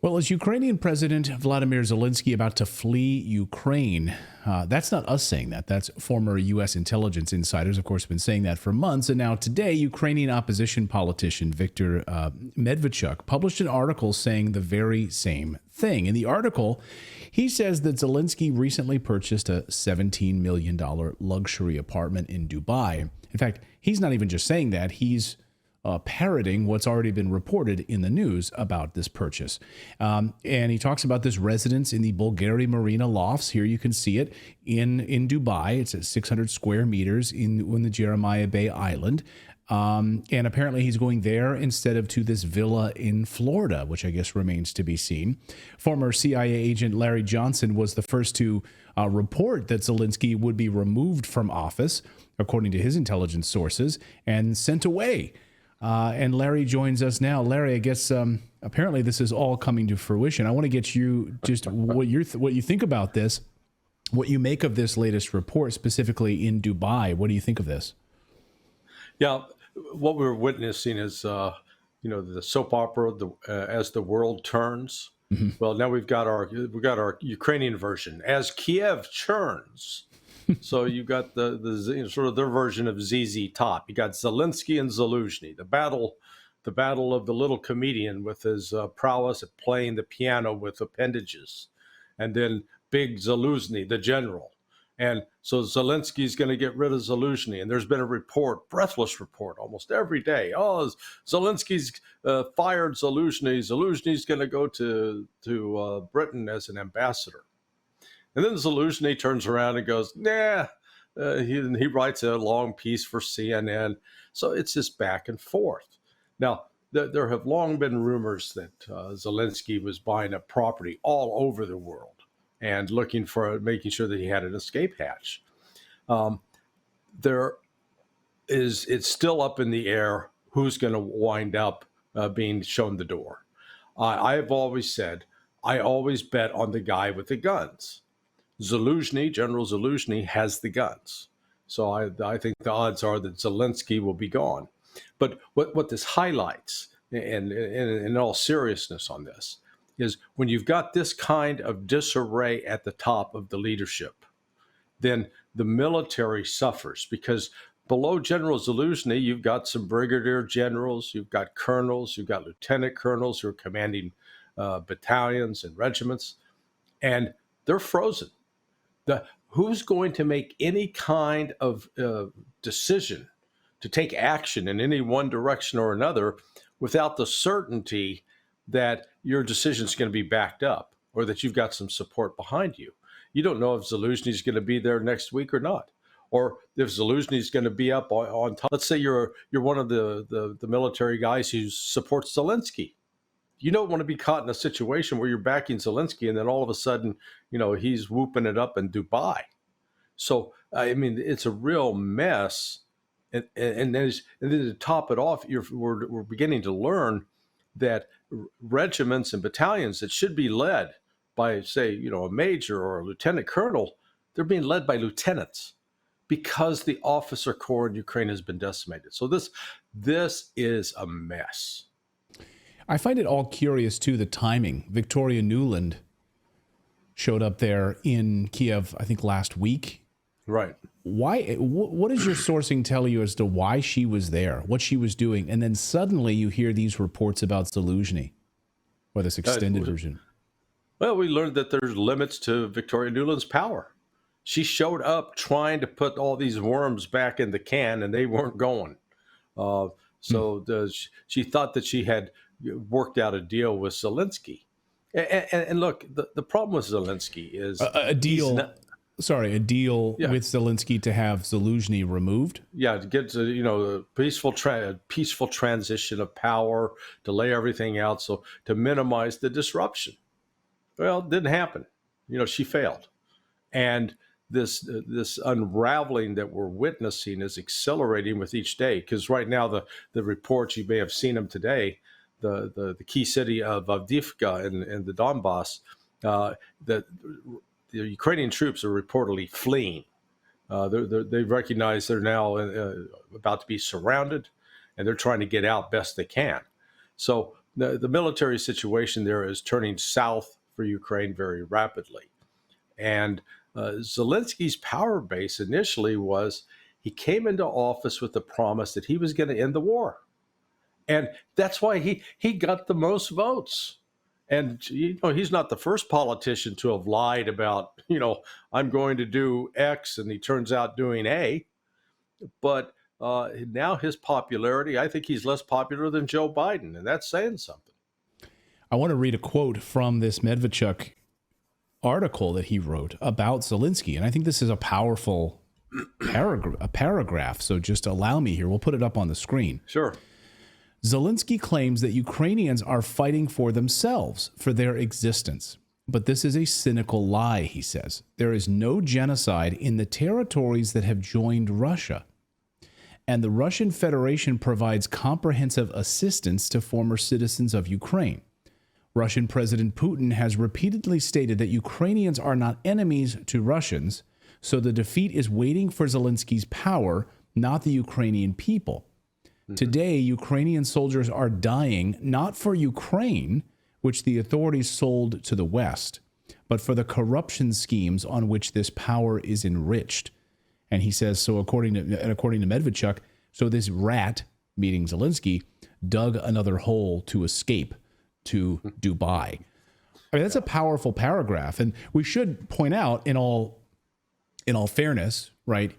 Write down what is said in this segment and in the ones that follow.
Well, is Ukrainian President Vladimir Zelensky about to flee Ukraine? That's not us saying that. That's former U.S. intelligence insiders, of course, have been saying that for months. And now today, Ukrainian opposition politician Viktor Medvedchuk published an article saying the very same thing. In the article, he says that Zelensky recently purchased a $17 million luxury apartment in Dubai. In fact, he's not even just saying that. He's parroting what's already been reported in the news about this purchase. And he talks about this residence in the Bulgari Marina Lofts. Here you can see it in Dubai. It's at 600 square meters in the Jeremiah Bay Island. And apparently he's going there instead of to this villa in Florida, which I guess remains to be seen. Former CIA agent Larry Johnson was the first to report that Zelensky would be removed from office, according to his intelligence sources, and sent away. And Larry joins us now. Larry, I guess apparently this is all coming to fruition. I want to get you just what you think about this, what you make of this latest report, specifically in Dubai. What do you think of this? Yeah, what we're witnessing is, the soap opera, as the world turns. Mm-hmm. Well, now we've got our Ukrainian version as Kiev churns. So you got the sort of their version of ZZ Top. You got Zelensky and Zaluzhny, the battle of the little comedian with his prowess at playing the piano with appendages, and then big Zaluzhny, the general. And so Zelensky's going to get rid of Zaluzhny, and there's been a breathless report almost every day. Oh, Zelensky's fired Zaluzhny. Zaluzhny's going to go to Britain as an ambassador. And then Zaluzhny turns around and goes, nah. He writes a long piece for CNN. So it's just back and forth. Now, there have long been rumors that Zelensky was buying up property all over the world and making sure that he had an escape hatch. It's still up in the air who's going to wind up being shown the door. I've always said, I always bet on the guy with the guns. Zaluzhny, General Zaluzhny, has the guns. So I think the odds are that Zelensky will be gone. But what this highlights, and in all seriousness on this, is when you've got this kind of disarray at the top of the leadership, then the military suffers, because below General Zaluzhny, you've got some brigadier generals, you've got colonels, you've got lieutenant colonels who are commanding battalions and regiments, and they're frozen. Who's going to make any kind of decision to take action in any one direction or another without the certainty that your decision is going to be backed up or that you've got some support behind you? You don't know if Zaluzhny is going to be there next week or not, or if Zaluzhny is going to be up on top. Let's say you're one of the military guys who supports Zelensky. You don't want to be caught in a situation where you're backing Zelensky and then all of a sudden, he's whooping it up in Dubai. So, I mean, it's a real mess. And then to top it off, we're beginning to learn that regiments and battalions that should be led by, say, a major or a lieutenant colonel, they're being led by lieutenants because the officer corps in Ukraine has been decimated. So this is a mess. I find it all curious, too, the timing. Victoria Nuland showed up there in Kiev, I think, last week. Right. Why? What does your sourcing tell you as to why she was there, what she was doing? And then suddenly you hear these reports about Zaluzhny, or this extended version. Well, we learned that there's limits to Victoria Nuland's power. She showed up trying to put all these worms back in the can, and they weren't going. She thought that she had worked out a deal with Zelensky. And look, the problem with Zelensky is a deal with Zelensky to have Zaluzhny removed. Yeah, to get to a peaceful transition of power, to lay everything out, so to minimize the disruption. Well, it didn't happen. She failed, and this unraveling that we're witnessing is accelerating with each day. Because right now the reports, you may have seen them today, the key city of Avdiivka in the Donbass, that the Ukrainian troops are reportedly fleeing. They recognize they're now about to be surrounded, and they're trying to get out best they can. So the military situation there is turning south for Ukraine very rapidly. And Zelensky's power base initially was he came into office with the promise that he was going to end the war. And that's why he got the most votes. And, he's not the first politician to have lied about, I'm going to do X, and he turns out doing A. But now his popularity, I think he's less popular than Joe Biden, and that's saying something. I want to read a quote from this Medvedchuk article that he wrote about Zelensky, and I think this is a powerful paragraph. So just allow me here. We'll put it up on the screen. Sure. Zelensky claims that Ukrainians are fighting for themselves, for their existence. But this is a cynical lie, he says. There is no genocide in the territories that have joined Russia. And the Russian Federation provides comprehensive assistance to former citizens of Ukraine. Russian President Putin has repeatedly stated that Ukrainians are not enemies to Russians, so the defeat is waiting for Zelensky's power, not the Ukrainian people. Today, Ukrainian soldiers are dying not for Ukraine, which the authorities sold to the West, but for the corruption schemes on which this power is enriched. And he says, so according to Medvedchuk, so this rat, meaning Zelensky, dug another hole to escape to Dubai. I mean, that's a powerful paragraph. And we should point out, in all fairness, right,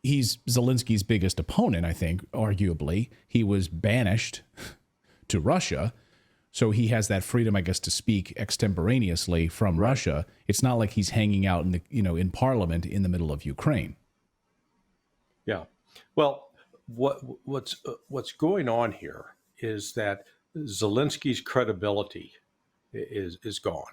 he's Zelensky's biggest opponent, I think, arguably. He was banished to Russia, so he has that freedom, I guess, to speak extemporaneously from Russia. It's not like he's hanging out in in Parliament in the middle of Ukraine. Yeah. Well, what's going on here is that Zelensky's credibility is gone.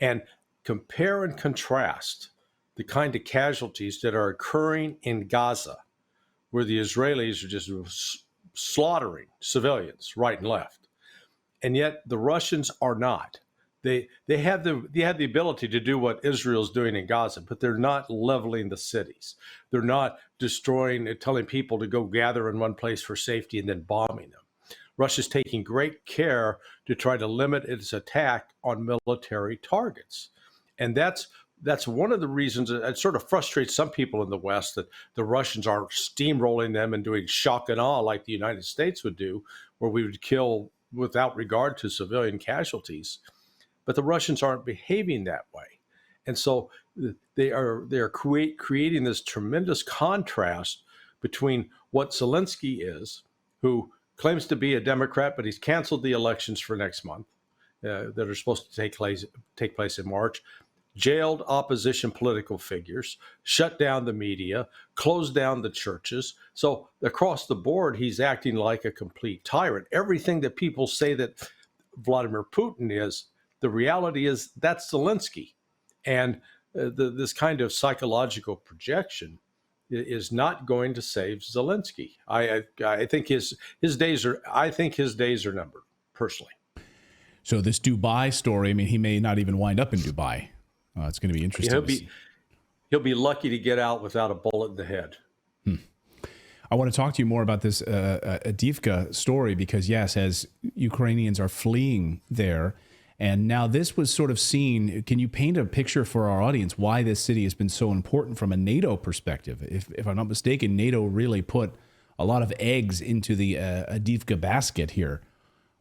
And compare and contrast the kind of casualties that are occurring in Gaza, where the Israelis are just slaughtering civilians right and left. And yet the Russians are not. They have the ability to do what Israel's doing in Gaza, but they're not leveling the cities. They're not destroying and telling people to go gather in one place for safety and then bombing them. Russia's taking great care to try to limit its attack on military targets. And that's one of the reasons it sort of frustrates some people in the West that the Russians are steamrolling them and doing shock and awe like the United States would do, where we would kill without regard to civilian casualties. But the Russians aren't behaving that way. And so they are creating this tremendous contrast between what Zelensky is, who claims to be a Democrat, but he's canceled the elections for next month that are supposed to take place in March, jailed opposition political figures, shut down the media, closed down the churches. So across the board, he's acting like a complete tyrant. Everything that people say that Vladimir Putin is, the reality is that's Zelensky. And this kind of psychological projection is not going to save Zelensky. I think his days are numbered, personally. So this Dubai story, I mean, he may not even wind up in Dubai. It's going to be interesting. He'll be lucky to get out without a bullet in the head. I want to talk to you more about this Avdiivka story because, yes, as Ukrainians are fleeing there, and now this was sort of seen. Can you paint a picture for our audience why this city has been so important from a NATO perspective? If I'm not mistaken, NATO really put a lot of eggs into the Avdiivka basket here,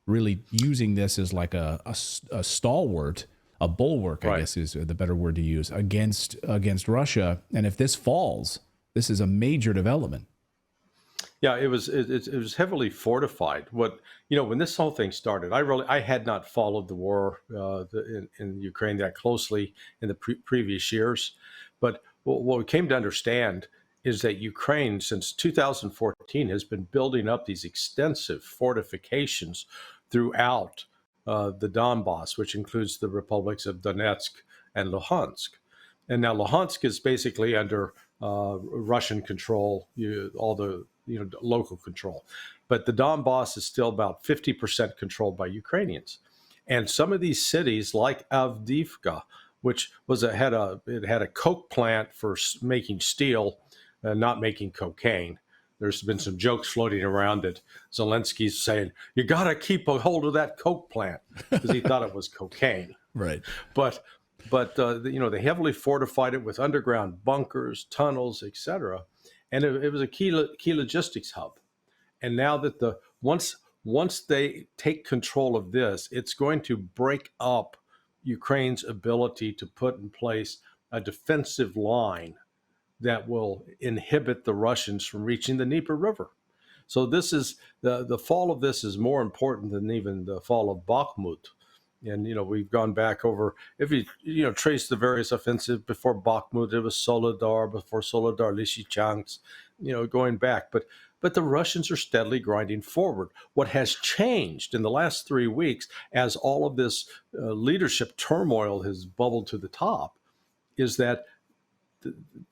really using this as like a stalwart, a bulwark, I guess is the better word to use, against Russia. And if this falls, this is a major development. Yeah, it was heavily fortified. When this whole thing started, I had not followed the war in Ukraine that closely in the previous years, but what we came to understand is that Ukraine, since 2014, has been building up these extensive fortifications throughout the Donbass, which includes the republics of Donetsk and Luhansk. And now Luhansk is basically under Russian control, all the local control. But the Donbass is still about 50% controlled by Ukrainians. And some of these cities, like Avdiivka, which had a coke plant for making steel, not making cocaine, There's been some jokes floating around that Zelensky's saying, you got to keep a hold of that coke plant because he thought it was cocaine. Right. But they heavily fortified it with underground bunkers, tunnels, etc. And it was a key logistics hub. And now that once they take control of this, it's going to break up Ukraine's ability to put in place a defensive line that will inhibit the Russians from reaching the Dnieper River. So this is the fall of this is more important than even the fall of Bakhmut. And we've gone back over, if you trace the various offensives before Bakhmut, it was Soledar, before Soledar, Lysychansk, going back. But the Russians are steadily grinding forward. What has changed in the last 3 weeks, as all of this leadership turmoil has bubbled to the top, is that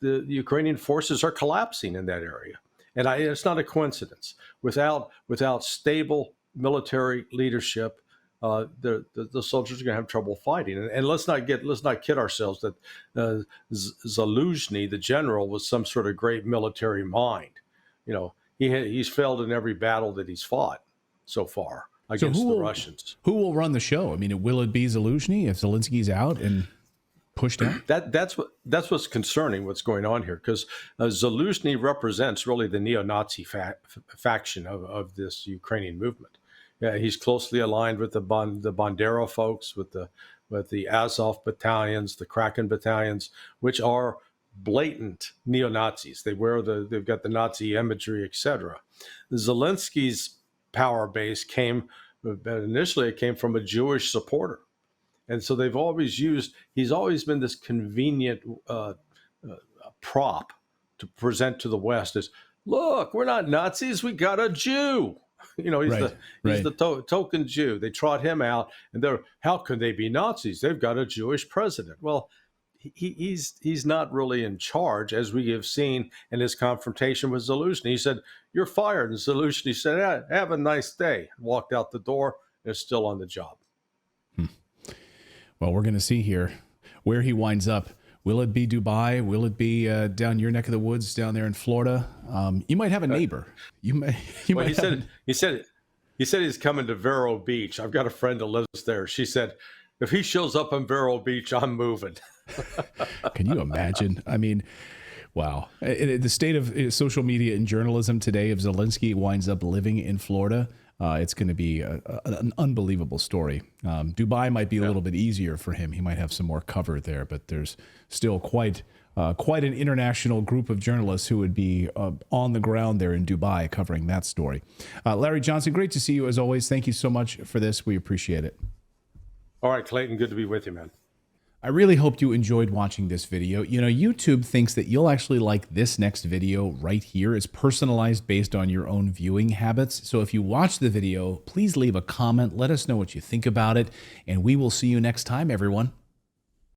the Ukrainian forces are collapsing in that area. And it's not a coincidence. Without stable military leadership, the soldiers are going to have trouble fighting. And let's not kid ourselves that Zaluzhny, the general, was some sort of great military mind. He's failed in every battle that he's fought so far against the Russians. Who will run the show? I mean, will it be Zaluzhny if Zelensky's out and pushed out? That's what's concerning. What's going on here? Because Zaluzhny represents really the neo-Nazi faction of this Ukrainian movement. He's closely aligned with the Bandera folks, with the Azov battalions, the Kraken battalions, which are blatant neo-Nazis. They've got the Nazi imagery, etc. Zelensky's power base came from a Jewish supporter. And so he's always been this convenient prop to present to the West as, look, we're not Nazis, we got a Jew. He's the token Jew. They trot him out, and how can they be Nazis? They've got a Jewish president. Well, he's not really in charge, as we have seen in his confrontation with Zaluzhny. He said, "You're fired," and Zaluzhny said, "Have a nice day." Walked out the door, and is still on the job. Well, we're going to see here where he winds up. Will it be Dubai? Will it be down your neck of the woods down there in Florida? You might have a neighbor. He said he's coming to Vero Beach. I've got a friend that lives there. She said, if he shows up on Vero Beach, I'm moving. Can you imagine? I mean, wow. The state of social media and journalism today, if Zelensky winds up living in Florida, it's going to be an unbelievable story. Dubai might be a little bit easier for him. He might have some more cover there, but there's still quite an international group of journalists who would be on the ground there in Dubai covering that story. Larry Johnson, great to see you as always. Thank you so much for this. We appreciate it. All right, Clayton, good to be with you, man. I really hope you enjoyed watching this video. YouTube thinks that you'll actually like this next video right here. It's personalized based on your own viewing habits. So if you watch the video, please leave a comment. Let us know what you think about it. And we will see you next time, everyone.